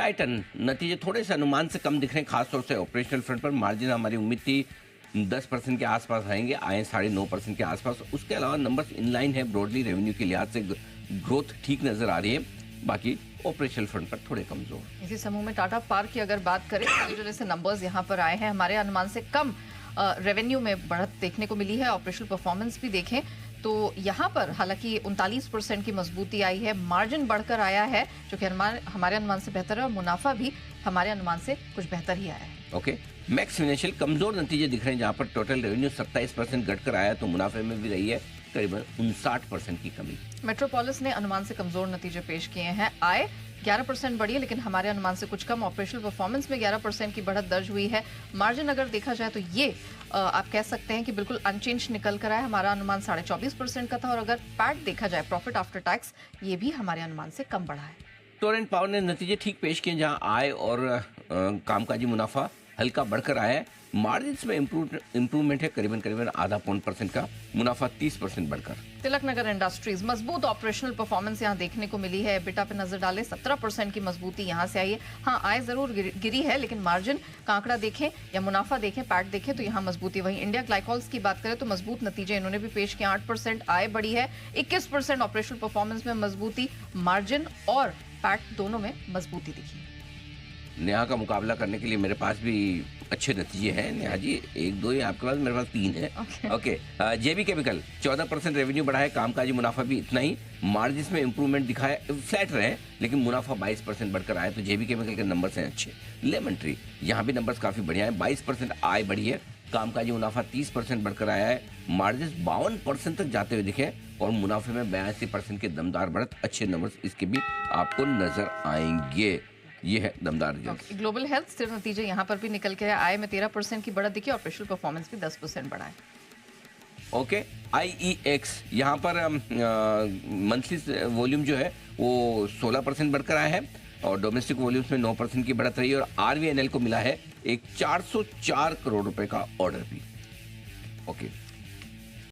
Titan नतीजे थोड़े से अनुमान से कम दिख रहे हैं, खासतौर से ऑपरेशनल फ्रंट पर। मार्जिन हमारी उम्मीद थी 10% के आसपास आएंगे, आए 9.5% के आसपास। उसके अलावा नंबर्स इनलाइन है ब्रॉडली, रेवेन्यू के लिहाज से ग्रोथ ठीक नजर आ रही है, बाकी ऑपरेशनल फ्रंट पर थोड़े कमजोर। इसी समूह में टाटा पावर की अगर बात करें, जो जैसे नंबर्स यहाँ पर आए हैं, हमारे अनुमान से कम रेवेन्यू में बढ़त देखने को मिली है। ऑपरेशनल परफॉर्मेंस भी देखें तो यहाँ पर हालांकि 39% की मजबूती आई है, मार्जिन बढ़कर आया है जो कि हमारे अनुमान से बेहतर है, और मुनाफा भी हमारे अनुमान से कुछ बेहतर ही आया है। ओके, मैक्स फाइनेंशियल कमजोर नतीजे दिख रहे हैं, जहां पर टोटल रेवेन्यू 27% घटकर आया, तो मुनाफे में भी रही है करीबन 59% की कमी। मेट्रोपोलिस ने अनुमान से कमजोर नतीजे पेश किए हैं। आय 11% बढ़ी है, लेकिन हमारे अनुमान से कुछ कम। ऑपरेशनल परफॉर्मेंस में 11% की बढ़त दर्ज हुई है। मार्जिन अगर देखा जाए तो ये आप कह सकते हैं कि बिल्कुल अनचेंज निकल कर आया। हमारा अनुमान 24.5% का था, और अगर पैट देखा जाए, प्रॉफिट आफ्टर टैक्स, ये भी हमारे अनुमान से कम बढ़ा है। टोरेंट पावर ने नतीजे ठीक पेश किए, जहां आय और कामकाजी मुनाफा हल्का बढ़कर आया है। मार्जिन में इंप्रूवमेंट है, करीबन 0.5% का। मुनाफा 30% बढ़कर। तिलक नगर इंडस्ट्रीज मजबूत ऑपरेशनल परफॉर्मेंस यहाँ देखने को मिली है। एबिटा पे नजर डालें, 17% की मजबूती यहाँ से आई है। हाँ, आय जरूर गिरी है, लेकिन मार्जिन का आंकड़ा देखें या मुनाफा देखें, पैट देखें, तो यहाँ मजबूती। वहीं इंडिया ग्लाइकॉल्स की बात करें तो मजबूत नतीजे इन्होंने भी पेश किए। 8% आय बढ़ी है, 21% ऑपरेशनल परफॉर्मेंस में मजबूती, मार्जिन और पैट दोनों में मजबूती दिखी। नेहा का मुकाबला करने के लिए मेरे पास भी अच्छे नतीजे हैं। नेहा जी 1-2 ही आपके पास, मेरे पास 3 है। ओके, जेबी केमिकल 14% रेवेन्यू बढ़ा है, कामकाजी मुनाफा भी इतना ही। मार्जिन में इंप्रूवमेंट दिखा है, फ्लैट रहे, लेकिन मुनाफा 22% बढ़कर आया, तो जेबी केमिकल के नंबर्स हैं अच्छे। लेमन ट्री यहाँ भी नंबर्स काफी बढ़िया है, 22% आय बढ़ी है, कामकाजी मुनाफा 30% बढ़कर आया है। मार्जिन 52% तक जाते हुए दिखे, और मुनाफे में 82% के दमदार बढ़त। अच्छे नंबर्स इसके भी आपको नजर आएंगे। ये है दमदार रिजल्ट। ग्लोबल हेल्थ स्थिर नतीजे यहाँ पर भी निकल के आए में 13% की बढ़त दिखी, ऑपरेशनल परफॉर्मेंस भी 10% बढ़ा है। ओके, IEX यहाँ पर मंथली वॉल्यूम जो है वो 16% बढ़कर आया है, और डोमेस्टिक वॉल्यूम्स में 9% की बढ़त रही है, और RVNL को मिला है एक 404 करोड़ रुपए का ऑर्डर भी। ओके,